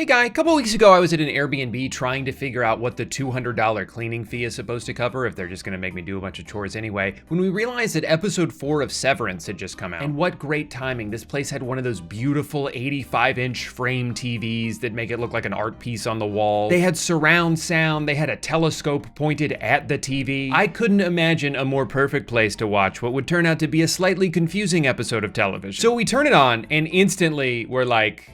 Hey guy, a couple weeks ago I was at an Airbnb trying to figure out what the $200 cleaning fee is supposed to cover if they're just gonna make me do a bunch of chores anyway, when we realized that episode 4 of Severance had just come out. And what great timing, this place had one of those beautiful 85-inch frame TVs that make it look like an art piece on the wall. They had surround sound, they had a telescope pointed at the TV. I couldn't imagine a more perfect place to watch what would turn out to be a slightly confusing episode of television. So we turn it on and instantly we're like,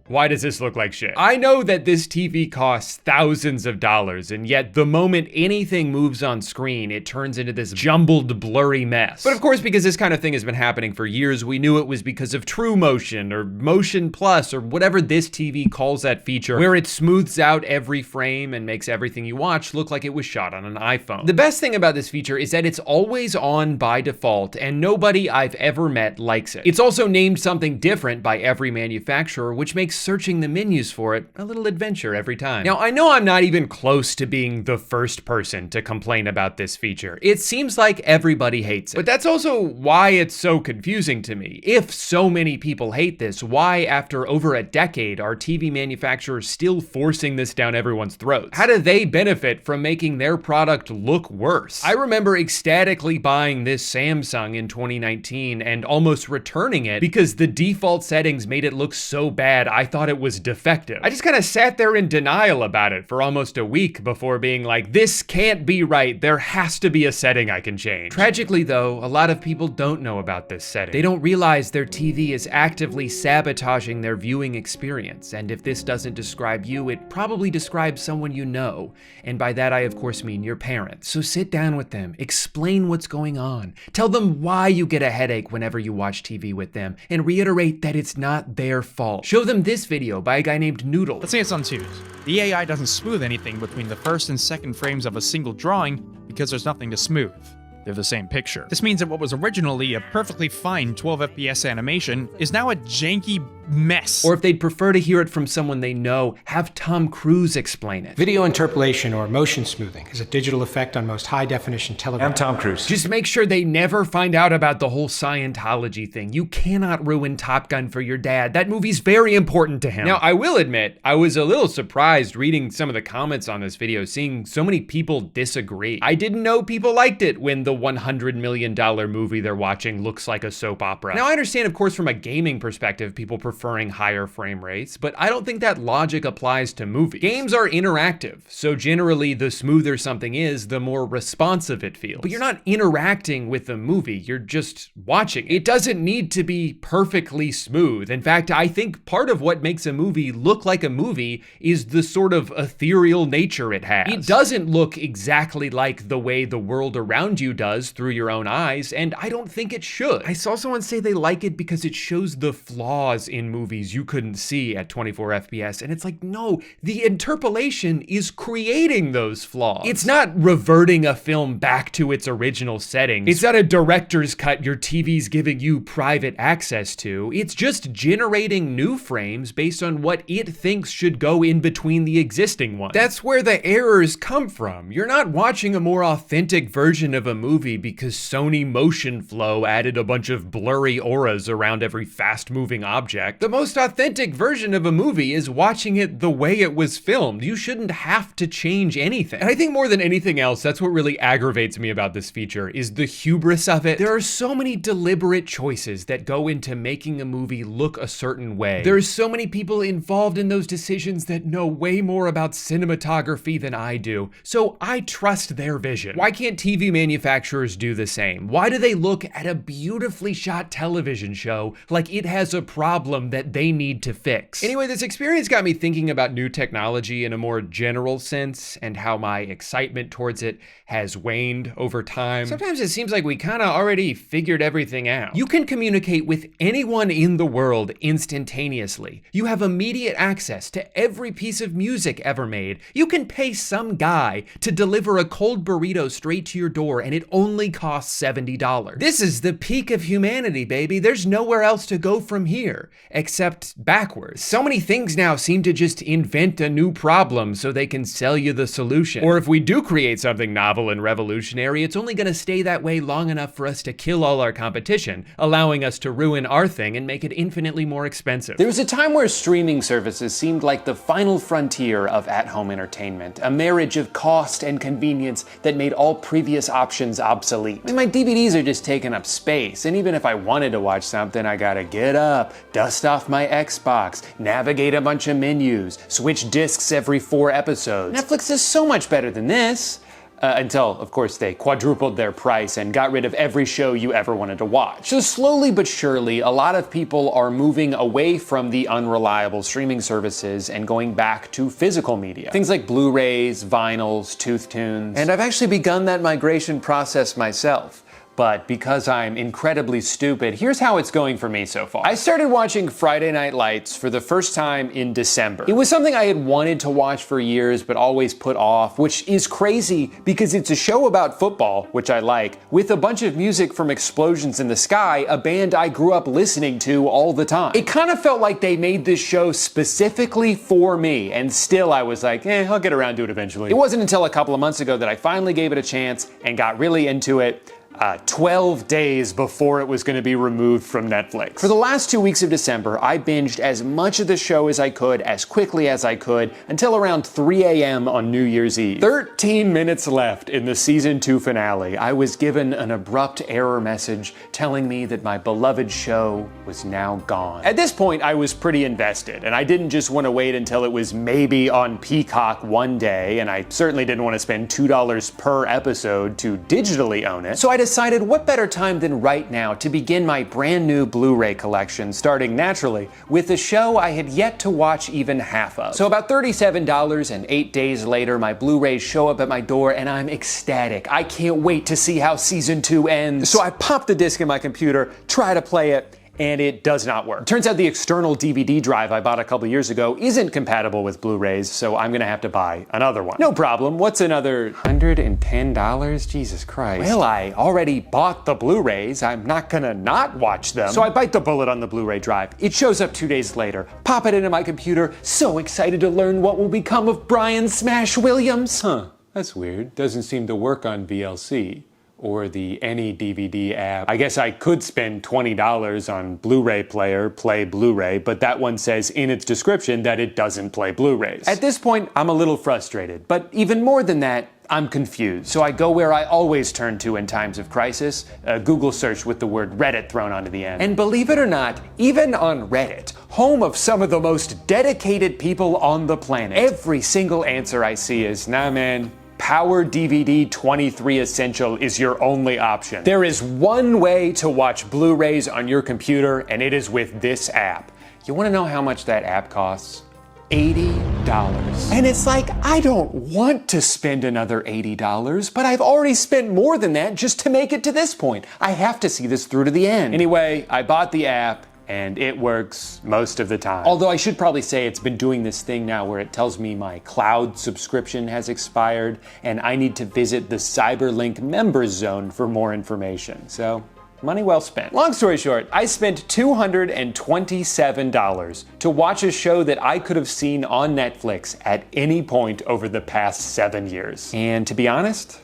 why does this look like shit? I know that this TV costs thousands of dollars, and yet the moment anything moves on screen, it turns into this jumbled, blurry mess. But of course, because this kind of thing has been happening for years, we knew it was because of True Motion, or Motion Plus, or whatever this TV calls that feature, where it smooths out every frame and makes everything you watch look like it was shot on an iPhone. The best thing about this feature is that it's always on by default, and nobody I've ever met likes it. It's also named something different by every manufacturer, which makes searching the menus for it a little adventure every time. Now, I know I'm not even close to being the first person to complain about this feature. It seems like everybody hates it. But that's also why it's so confusing to me. If so many people hate this, why after over a decade are TV manufacturers still forcing this down everyone's throats? How do they benefit from making their product look worse? I remember ecstatically buying this Samsung in 2019 and almost returning it because the default settings made it look so bad I thought it was defective. I just kind of sat there in denial about it for almost a week before being like, this can't be right. There has to be a setting I can change. Tragically though, a lot of people don't know about this setting. They don't realize their TV is actively sabotaging their viewing experience. And if this doesn't describe you, it probably describes someone you know. And by that I of course mean your parents. So sit down with them, explain what's going on, tell them why you get a headache whenever you watch TV with them, and reiterate that it's not their fault. Show them this video by a guy named Noodle. Let's say it's on twos. The AI doesn't smooth anything between the first and second frames of a single drawing because there's nothing to smooth. They're the same picture. This means that what was originally a perfectly fine 12 FPS animation is now a janky mess. Or if they'd prefer to hear it from someone they know, have Tom Cruise explain it. Video interpolation, or motion smoothing, is a digital effect on most high-definition television. I'm Tom Cruise. Just make sure they never find out about the whole Scientology thing. You cannot ruin Top Gun for your dad. That movie's very important to him. Now, I will admit, I was a little surprised reading some of the comments on this video, seeing so many people disagree. I didn't know people liked it when the $100 million movie they're watching looks like a soap opera. Now, I understand, of course, from a gaming perspective, people preferring higher frame rates, but I don't think that logic applies to movies. Games are interactive, so generally the smoother something is, the more responsive it feels. But you're not interacting with the movie, you're just watching it. It doesn't need to be perfectly smooth. In fact, I think part of what makes a movie look like a movie is the sort of ethereal nature it has. It doesn't look exactly like the way the world around you does through your own eyes, and I don't think it should. I saw someone say they like it because it shows the flaws in movies you couldn't see at 24 FPS, and it's like, no, the interpolation is creating those flaws. It's not reverting a film back to its original settings. It's not a director's cut your TV's giving you private access to. It's just generating new frames based on what it thinks should go in between the existing ones. That's where the errors come from. You're not watching a more authentic version of a movie because Sony Motion Flow added a bunch of blurry auras around every fast-moving object. The most authentic version of a movie is watching it the way it was filmed. You shouldn't have to change anything. And I think more than anything else, that's what really aggravates me about this feature, is the hubris of it. There are so many deliberate choices that go into making a movie look a certain way. There's so many people involved in those decisions that know way more about cinematography than I do, so I trust their vision. Why can't TV manufacturers do the same? Why do they look at a beautifully shot television show like it has a problem that they need to fix? Anyway, this experience got me thinking about new technology in a more general sense and how my excitement towards it has waned over time. Sometimes it seems like we kind of already figured everything out. You can communicate with anyone in the world instantaneously. You have immediate access to every piece of music ever made. You can pay some guy to deliver a cold burrito straight to your door and it only costs $70. This is the peak of humanity, baby. There's nowhere else to go from here. except backwards. So many things now seem to just invent a new problem so they can sell you the solution. Or if we do create something novel and revolutionary, it's only gonna stay that way long enough for us to kill all our competition, allowing us to ruin our thing and make it infinitely more expensive. There was a time where streaming services seemed like the final frontier of at-home entertainment, a marriage of cost and convenience that made all previous options obsolete. I mean, my DVDs are just taking up space, and even if I wanted to watch something, I gotta get up, dust off my Xbox, navigate a bunch of menus, switch discs every 4 episodes. Netflix is so much better than this. Until, of course, they quadrupled their price and got rid of every show you ever wanted to watch. So slowly but surely, a lot of people are moving away from the unreliable streaming services and going back to physical media. Things like Blu-rays, vinyls, tooth tunes. And I've actually begun that migration process myself. But because I'm incredibly stupid, here's how it's going for me so far. I started watching Friday Night Lights for the first time in December. It was something I had wanted to watch for years but always put off, which is crazy because it's a show about football, which I like, with a bunch of music from Explosions in the Sky, a band I grew up listening to all the time. It kind of felt like they made this show specifically for me, and still I was like, I'll get around to it eventually. It wasn't until a couple of months ago that I finally gave it a chance and got really into it. 12 days before it was going to be removed from Netflix. For the last 2 weeks of December, I binged as much of the show as I could, as quickly as I could, until around 3 a.m. on New Year's Eve. 13 minutes left in the season 2 finale. I was given an abrupt error message telling me that my beloved show was now gone. At this point, I was pretty invested, and I didn't just want to wait until it was maybe on Peacock one day, and I certainly didn't want to spend $2 per episode to digitally own it. So I decided what better time than right now to begin my brand new Blu-ray collection, starting naturally with a show I had yet to watch even half of. So about $37 and 8 days later, my Blu-rays show up at my door and I'm ecstatic. I can't wait to see how season 2 ends. So I pop the disc in my computer, try to play it, and it does not work. Turns out the external DVD drive I bought a couple years ago isn't compatible with Blu-rays, so I'm gonna have to buy another one. No problem, what's another $110? Jesus Christ. Well, I already bought the Blu-rays, I'm not gonna not watch them. So I bite the bullet on the Blu-ray drive. It shows up 2 days later, pop it into my computer, so excited to learn what will become of Brian Smash Williams. That's weird, doesn't seem to work on VLC. Or the Any DVD app. I guess I could spend $20 on Blu-ray player, play Blu-ray, but that one says in its description that it doesn't play Blu-rays. At this point, I'm a little frustrated, but even more than that, I'm confused. So I go where I always turn to in times of crisis, a Google search with the word Reddit thrown onto the end. And believe it or not, even on Reddit, home of some of the most dedicated people on the planet, every single answer I see is, nah man, Power DVD 23 Essential is your only option. There is one way to watch Blu-rays on your computer, and it is with this app. You wanna know how much that app costs? $80. And it's like, I don't want to spend another $80, but I've already spent more than that just to make it to this point. I have to see this through to the end. Anyway, I bought the app, and it works most of the time. Although I should probably say it's been doing this thing now where it tells me my cloud subscription has expired and I need to visit the Cyberlink members zone for more information. So, money well spent. Long story short, I spent $227 to watch a show that I could have seen on Netflix at any point over the past 7 years. And to be honest,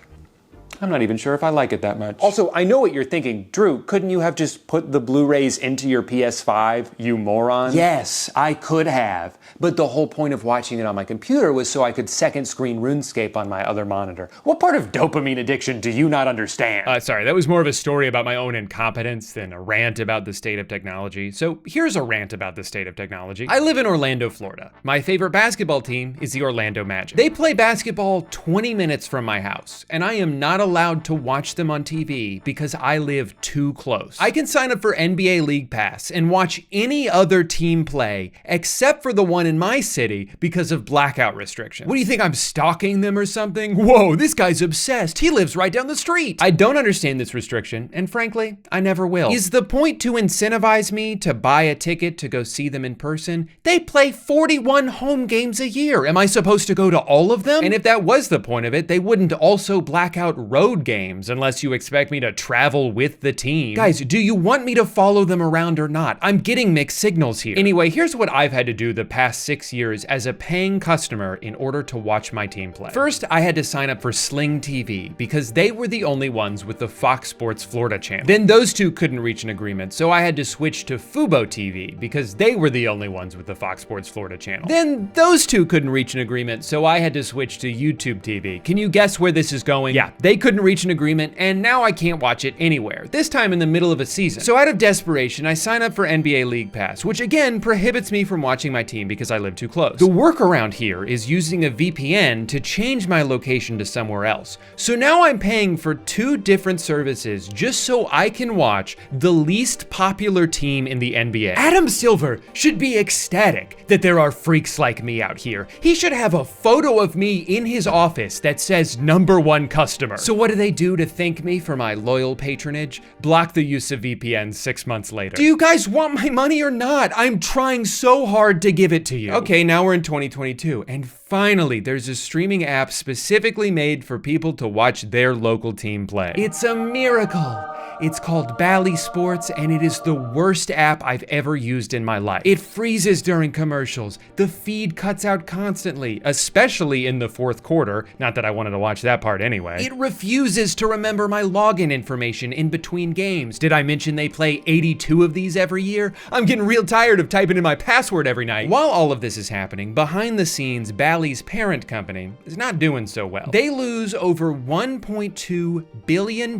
I'm not even sure if I like it that much. Also, I know what you're thinking. Drew, couldn't you have just put the Blu-rays into your PS5, you moron? Yes, I could have. But the whole point of watching it on my computer was so I could second screen RuneScape on my other monitor. What part of dopamine addiction do you not understand? Sorry, that was more of a story about my own incompetence than a rant about the state of technology. So here's a rant about the state of technology. I live in Orlando, Florida. My favorite basketball team is the Orlando Magic. They play basketball 20 minutes from my house, and I am not allowed to watch them on TV because I live too close. I can sign up for NBA League Pass and watch any other team play except for the one in my city because of blackout restrictions. What do you think, I'm stalking them or something? Whoa, this guy's obsessed. He lives right down the street. I don't understand this restriction, and frankly, I never will. Is the point to incentivize me to buy a ticket to go see them in person? They play 41 home games a year. Am I supposed to go to all of them? And if that was the point of it, they wouldn't also black out road road games unless you expect me to travel with the team. Guys, do you want me to follow them around or not? I'm getting mixed signals here. Anyway, here's what I've had to do the past 6 years as a paying customer in order to watch my team play. First, I had to sign up for Sling TV because they were the only ones with the Fox Sports Florida channel. Then those two couldn't reach an agreement, so I had to switch to Fubo TV because they were the only ones with the Fox Sports Florida channel. Then those two couldn't reach an agreement, so I had to switch to YouTube TV. Can you guess where this is going? Yeah, they couldn't reach an agreement, and now I can't watch it anywhere, this time in the middle of a season. So out of desperation, I sign up for NBA League Pass, which again prohibits me from watching my team because I live too close. The workaround here is using a VPN to change my location to somewhere else. So now I'm paying for 2 different services just so I can watch the least popular team in the NBA. Adam Silver should be ecstatic that there are freaks like me out here. He should have a photo of me in his office that says #1 customer. So what do they do to thank me for my loyal patronage? Block the use of VPNs 6 months later. Do you guys want my money or not? I'm trying so hard to give it to you. Okay, now we're in 2022, and finally, there's a streaming app specifically made for people to watch their local team play. It's a miracle. It's called Bally Sports, and it is the worst app I've ever used in my life. It freezes during commercials. The feed cuts out constantly, especially in the 4th quarter. Not that I wanted to watch that part anyway. It refuses to remember my login information in between games. Did I mention they play 82 of these every year? I'm getting real tired of typing in my password every night. While all of this is happening, behind the scenes, Bally's parent company is not doing so well. They lose over $1.2 billion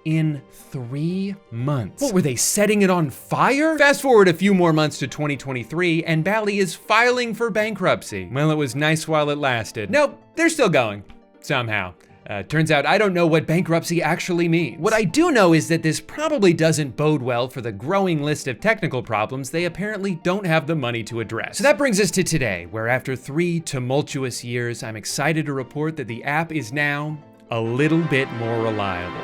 in 3 months. What, were they setting it on fire? Fast forward a few more months to 2023 and Bally is filing for bankruptcy. Well, it was nice while it lasted. Nope, they're still going, somehow. Turns out I don't know what bankruptcy actually means. What I do know is that this probably doesn't bode well for the growing list of technical problems they apparently don't have the money to address. So that brings us to today, where after 3 tumultuous years, I'm excited to report that the app is now a little bit more reliable.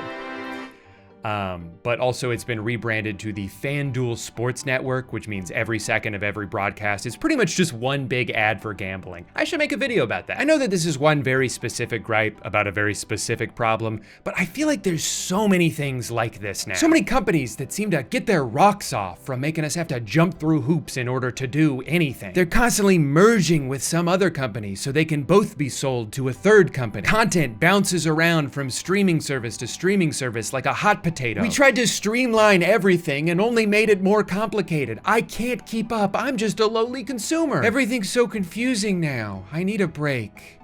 But also it's been rebranded to the FanDuel Sports Network, which means every second of every broadcast is pretty much just one big ad for gambling. I should make a video about that. I know that this is one very specific gripe about a very specific problem, but I feel like there's so many things like this now. So many companies that seem to get their rocks off from making us have to jump through hoops in order to do anything. They're constantly merging with some other company so they can both be sold to a third company. Content bounces around from streaming service to streaming service like a hot potato. We tried to streamline everything and only made it more complicated. I can't keep up. I'm just a lowly consumer. Everything's so confusing now. I need a break.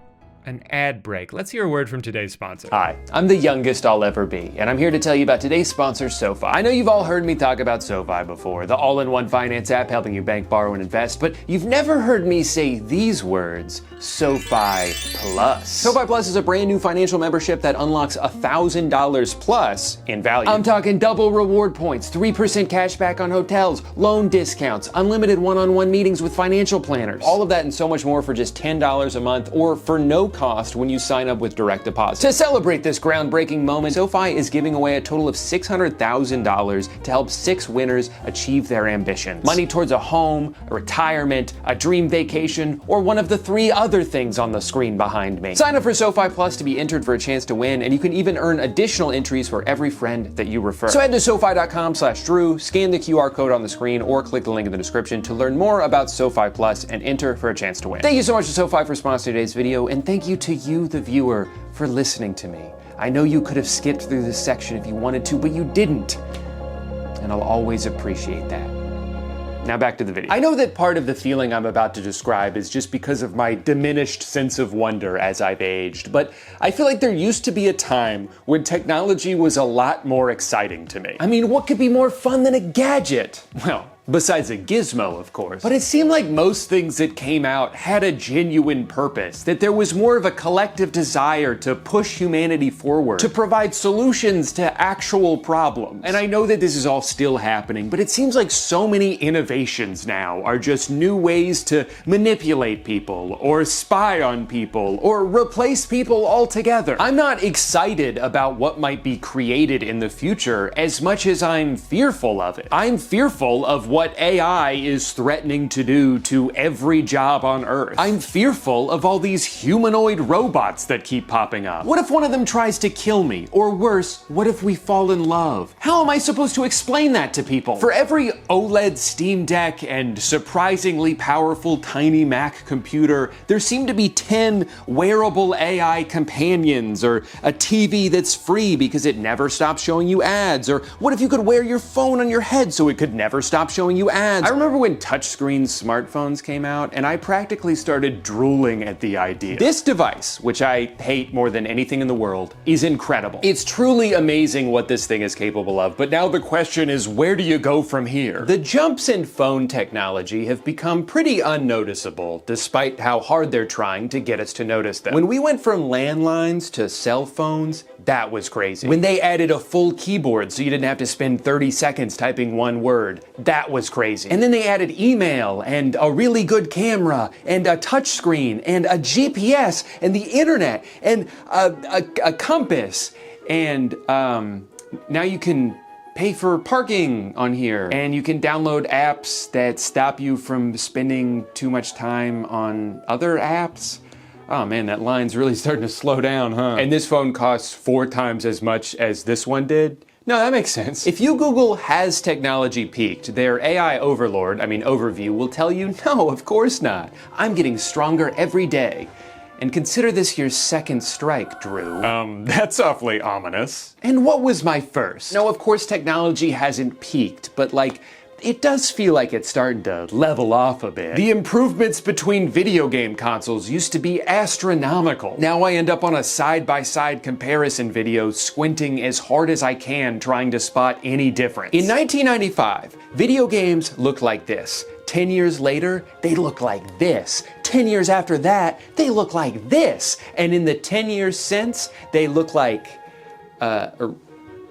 An ad break. Let's hear a word from today's sponsor. Hi, I'm the youngest I'll ever be, and I'm here to tell you about today's sponsor, SoFi. I know you've all heard me talk about SoFi before, the all-in-one finance app helping you bank, borrow, and invest, but you've never heard me say these words, SoFi Plus. SoFi Plus is a brand new financial membership that unlocks $1,000 plus in value. I'm talking double reward points, 3% cash back on hotels, loan discounts, unlimited one-on-one meetings with financial planners. All of that and so much more for just $10 a month or for no cost when you sign up with direct deposit. To celebrate this groundbreaking moment, SoFi is giving away a total of $600,000 to help 6 winners achieve their ambitions. Money towards a home, a retirement, a dream vacation, or one of the 3 other things on the screen behind me. Sign up for SoFi Plus to be entered for a chance to win, and you can even earn additional entries for every friend that you refer. So head to SoFi.com/Drew, scan the QR code on the screen, or click the link in the description to learn more about SoFi Plus and enter for a chance to win. Thank you so much to SoFi for sponsoring today's video, and thank you to you, the viewer, for listening to me. I know you could have skipped through this section if you wanted to, but you didn't. And I'll always appreciate that. Now back to the video. I know that part of the feeling I'm about to describe is just because of my diminished sense of wonder as I've aged, but I feel like there used to be a time when technology was a lot more exciting to me. I mean, what could be more fun than a gadget? Well, besides a gizmo, of course. But it seemed like most things that came out had a genuine purpose, that there was more of a collective desire to push humanity forward, to provide solutions to actual problems. And I know that this is all still happening, but it seems like so many innovations now are just new ways to manipulate people, or spy on people, or replace people altogether. I'm not excited about what might be created in the future as much as I'm fearful of it. I'm fearful of what what AI is threatening to do to every job on Earth. I'm fearful of all these humanoid robots that keep popping up. What if one of them tries to kill me? Or worse, what if we fall in love? How am I supposed to explain that to people? For every OLED Steam Deck and surprisingly powerful tiny Mac computer, there seem to be 10 wearable AI companions, or a TV that's free because it never stops showing you ads, or what if you could wear your phone on your head so it could never stop showing you ads? I remember when touchscreen smartphones came out, and I practically started drooling at the idea. This device, which I hate more than anything in the world, is incredible. It's truly amazing what this thing is capable of, but now the question is, where do you go from here? The jumps in phone technology have become pretty unnoticeable, despite how hard they're trying to get us to notice them. When we went from landlines to cell phones, that was crazy. When they added a full keyboard so you didn't have to spend 30 seconds typing one word, that was crazy. And then they added email, and a really good camera, and a touchscreen, and a GPS, and the internet, and a compass, and now you can pay for parking on here, and you can download apps that stop you from spending too much time on other apps. Oh man, that line's really starting to slow down, huh? And this phone costs 4 times as much as this one did? No, that makes sense. If you Google "has technology peaked," their AI overview will tell you, no, of course not. I'm getting stronger every day. And consider this your second strike, Drew. That's awfully ominous. And what was my first? No, of course technology hasn't peaked, but it does feel like it's starting to level off a bit. The improvements between video game consoles used to be astronomical. Now I end up on a side-by-side comparison video squinting as hard as I can trying to spot any difference. In 1995, video games looked like this. 10 years later, they look like this. 10 years after that, they look like this. And in the 10 years since, they look like,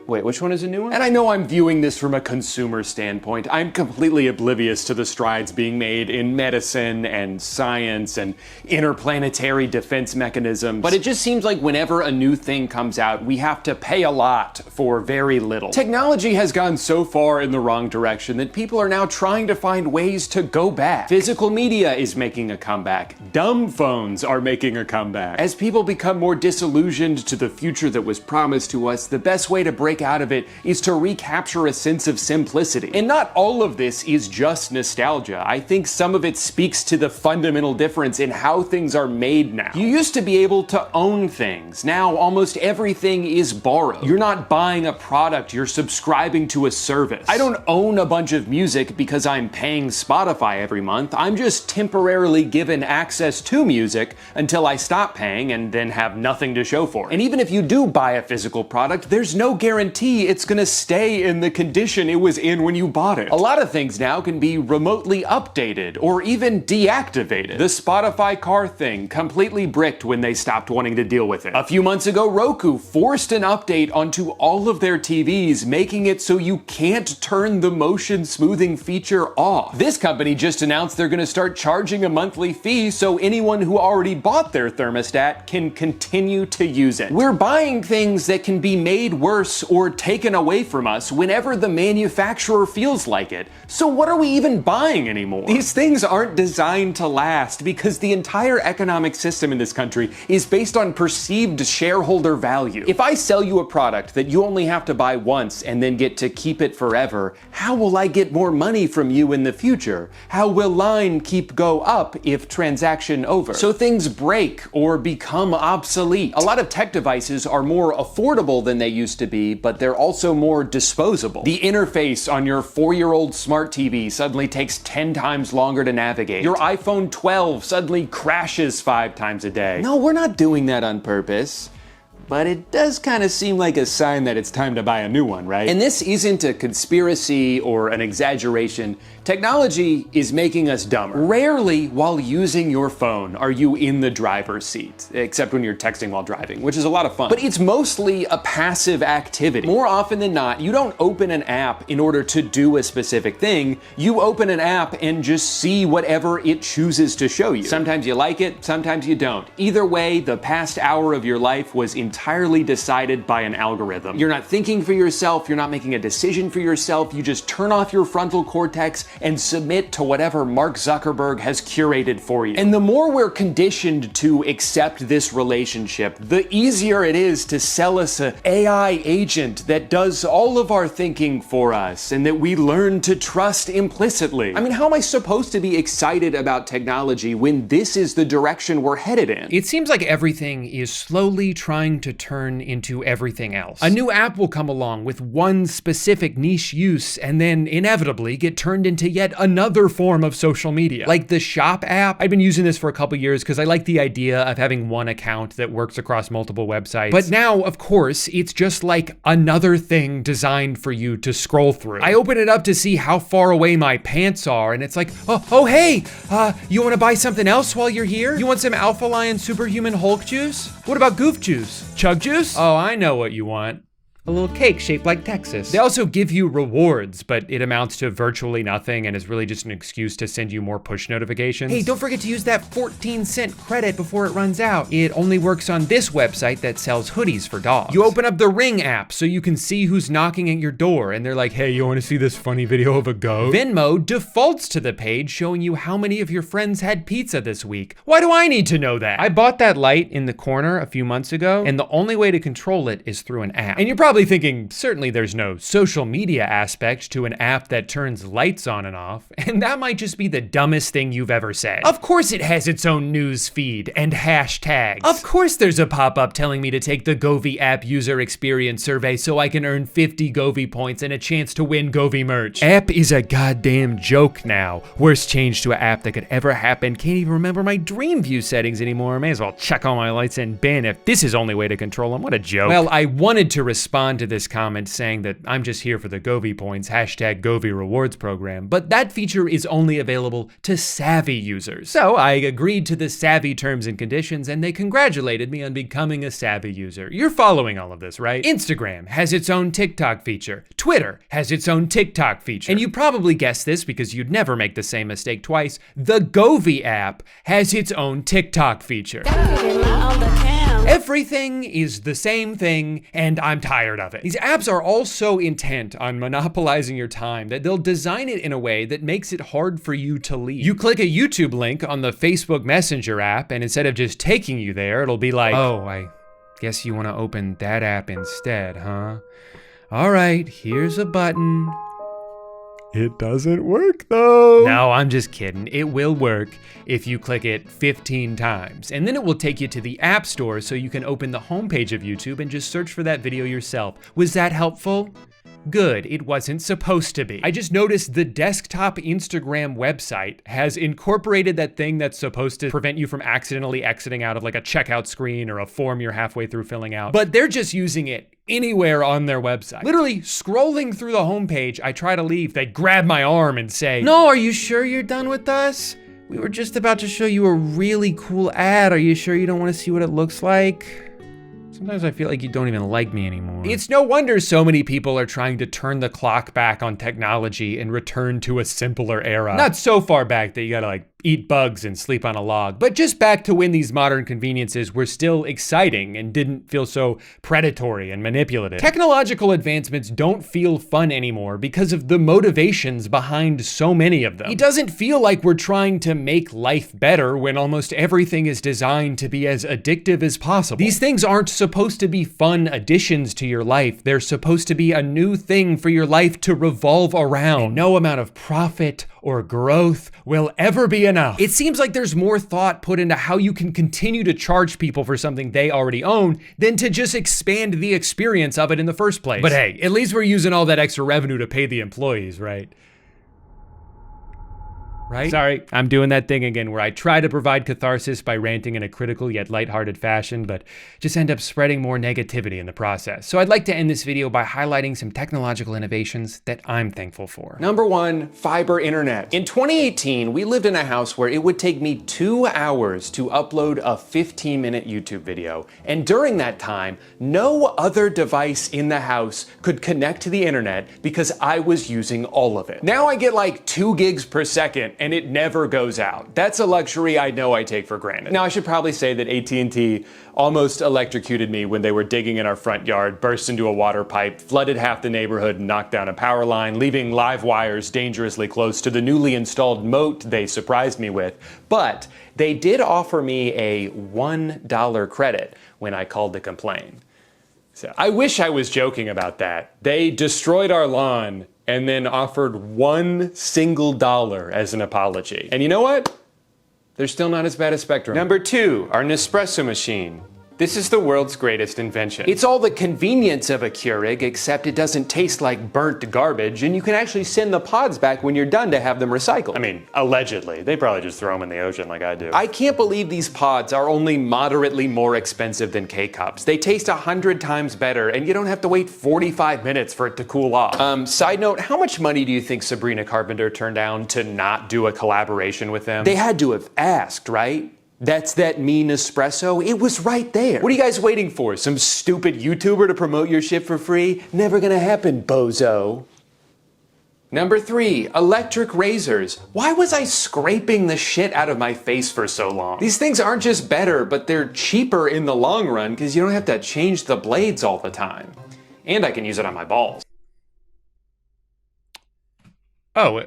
wait, which one is a new one? And I know I'm viewing this from a consumer standpoint. I'm completely oblivious to the strides being made in medicine and science and interplanetary defense mechanisms. But it just seems like whenever a new thing comes out, we have to pay a lot for very little. Technology has gone so far in the wrong direction that people are now trying to find ways to go back. Physical media is making a comeback. Dumb phones are making a comeback. As people become more disillusioned to the future that was promised to us, the best way to break out of it is to recapture a sense of simplicity. And not all of this is just nostalgia. I think some of it speaks to the fundamental difference in how things are made now. You used to be able to own things. Now almost everything is borrowed. You're not buying a product, you're subscribing to a service. I don't own a bunch of music because I'm paying Spotify every month. I'm just temporarily given access to music until I stop paying and then have nothing to show for it. And even if you do buy a physical product, there's no guarantee it's gonna stay in the condition it was in when you bought it. A lot of things now can be remotely updated or even deactivated. The Spotify car thing completely bricked when they stopped wanting to deal with it. A few months ago, Roku forced an update onto all of their TVs, making it so you can't turn the motion smoothing feature off. This company just announced they're gonna start charging a monthly fee so anyone who already bought their thermostat can continue to use it. We're buying things that can be made worse or taken away from us whenever the manufacturer feels like it. So what are we even buying anymore? These things aren't designed to last because the entire economic system in this country is based on perceived shareholder value. If I sell you a product that you only have to buy once and then get to keep it forever, how will I get more money from you in the future? How will line keep go up if transaction over? So things break or become obsolete. A lot of tech devices are more affordable than they used to be, but they're also more disposable. The interface on your 4-year-old smart TV suddenly takes 10 times longer to navigate. Your iPhone 12 suddenly crashes 5 times a day. No, we're not doing that on purpose. But it does kind of seem like a sign that it's time to buy a new one, right? And this isn't a conspiracy or an exaggeration. Technology is making us dumber. Rarely while using your phone are you in the driver's seat, except when you're texting while driving, which is a lot of fun. But it's mostly a passive activity. More often than not, you don't open an app in order to do a specific thing. You open an app and just see whatever it chooses to show you. Sometimes you like it, sometimes you don't. Either way, the past hour of your life was entirely entirely decided by an algorithm. You're not thinking for yourself, you're not making a decision for yourself, you just turn off your frontal cortex and submit to whatever Mark Zuckerberg has curated for you. And the more we're conditioned to accept this relationship, the easier it is to sell us an AI agent that does all of our thinking for us and that we learn to trust implicitly. I mean, how am I supposed to be excited about technology when this is the direction we're headed in? It seems like everything is slowly trying to turn into everything else. A new app will come along with one specific niche use and then inevitably get turned into yet another form of social media. Like the Shop app. I've been using this for a couple years because I like the idea of having one account that works across multiple websites. But now, of course, it's just like another thing designed for you to scroll through. I open it up to see how far away my pants are, and it's like, oh hey, you want to buy something else while you're here? You want some Alpha Lion Superhuman Hulk juice? What about Goof juice? Chug juice? Oh, I know what you want. A little cake shaped like Texas. They also give you rewards, but it amounts to virtually nothing and is really just an excuse to send you more push notifications. Hey, don't forget to use that 14-cent credit before it runs out. It only works on this website that sells hoodies for dogs. You open up the Ring app so you can see who's knocking at your door, and they're like, hey, you wanna see this funny video of a goat? Venmo defaults to the page showing you how many of your friends had pizza this week. Why do I need to know that? I bought that light in the corner a few months ago, and the only way to control it is through an app. And you're probably thinking, certainly there's no social media aspect to an app that turns lights on and off, and that might just be the dumbest thing you've ever said. Of course it has its own news feed and hashtags. Of course there's a pop-up telling me to take the Govee app user experience survey so I can earn 50 Govee points and a chance to win Govee merch. App is a goddamn joke now. Worst change to an app that could ever happen. Can't even remember my dream view settings anymore. May as well check all my lights and bin if this is only way to control them. What a joke. Well, I wanted to respond to this comment saying that I'm just here for the Govee points, hashtag Govee rewards program, but that feature is only available to savvy users. So I agreed to the savvy terms and conditions and they congratulated me on becoming a savvy user. You're following all of this, right? Instagram has its own TikTok feature. Twitter has its own TikTok feature. And you probably guessed this because you'd never make the same mistake twice. The Govee app has its own TikTok feature. Everything is the same thing, and I'm tired of it. These apps are all so intent on monopolizing your time that they'll design it in a way that makes it hard for you to leave. You click a YouTube link on the Facebook Messenger app, and instead of just taking you there, it'll be like, oh, I guess you want to open that app instead, huh? All right, here's a button. It doesn't work though. No, I'm just kidding. It will work if you click it 15 times. And then it will take you to the App Store so you can open the homepage of YouTube and just search for that video yourself. Was that helpful? Good, it wasn't supposed to be. I just noticed the desktop Instagram website has incorporated that thing that's supposed to prevent you from accidentally exiting out of like a checkout screen or a form you're halfway through filling out, but they're just using it anywhere on their website. Literally scrolling through the homepage, I try to leave, they grab my arm and say, no, are you sure you're done with us? We were just about to show you a really cool ad. Are you sure you don't want to see what it looks like? Sometimes I feel like you don't even like me anymore. It's no wonder so many people are trying to turn the clock back on technology and return to a simpler era. Not so far back that you gotta like eat bugs and sleep on a log, but just back to when these modern conveniences were still exciting and didn't feel so predatory and manipulative. Technological advancements don't feel fun anymore because of the motivations behind so many of them. It doesn't feel like we're trying to make life better when almost everything is designed to be as addictive as possible. These things aren't supposed to be fun additions to your life. They're supposed to be a new thing for your life to revolve around. And no amount of profit or growth will ever be enough. It seems like there's more thought put into how you can continue to charge people for something they already own than to just expand the experience of it in the first place. But hey, at least we're using all that extra revenue to pay the employees, right? Right? Sorry, I'm doing that thing again where I try to provide catharsis by ranting in a critical yet lighthearted fashion, but just end up spreading more negativity in the process. So I'd like to end this video by highlighting some technological innovations that I'm thankful for. Number one, fiber internet. In 2018, we lived in a house where it would take me 2 hours to upload a 15-minute YouTube video. And during that time, no other device in the house could connect to the internet because I was using all of it. Now I get like 2 gigs per second and it never goes out. That's a luxury I know I take for granted. Now, I should probably say that AT&T almost electrocuted me when they were digging in our front yard, burst into a water pipe, flooded half the neighborhood, and knocked down a power line, leaving live wires dangerously close to the newly installed moat they surprised me with. But they did offer me a $1 credit when I called to complain. So I wish I was joking about that. They destroyed our lawn and then offered $1 single as an apology. And you know what? They're still not as bad as Spectrum. Number 2, our Nespresso machine. This is the world's greatest invention. It's all the convenience of a Keurig, except it doesn't taste like burnt garbage, and you can actually send the pods back when you're done to have them recycled. I mean, allegedly. They probably just throw them in the ocean like I do. I can't believe these pods are only moderately more expensive than K-Cups. They taste 100 times better, and you don't have to wait 45 minutes for it to cool off. Side note, how much money do you think Sabrina Carpenter turned down to not do a collaboration with them? They had to have asked, right? That's that me Nespresso? It was right there. What are you guys waiting for? Some stupid YouTuber to promote your shit for free? Never gonna happen, bozo. Number 3, electric razors. Why was I scraping the shit out of my face for so long? These things aren't just better, but they're cheaper in the long run because you don't have to change the blades all the time. And I can use it on my balls. Oh,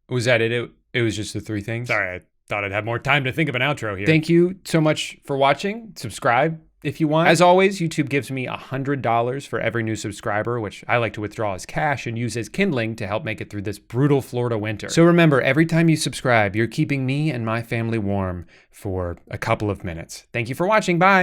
was that it? It was just the 3 things? Sorry, I thought I'd have more time to think of an outro here. Thank you so much for watching. Subscribe if you want. As always, YouTube gives me $100 for every new subscriber, which I like to withdraw as cash and use as kindling to help make it through this brutal Florida winter. So remember, every time you subscribe, you're keeping me and my family warm for a couple of minutes. Thank you for watching. Bye.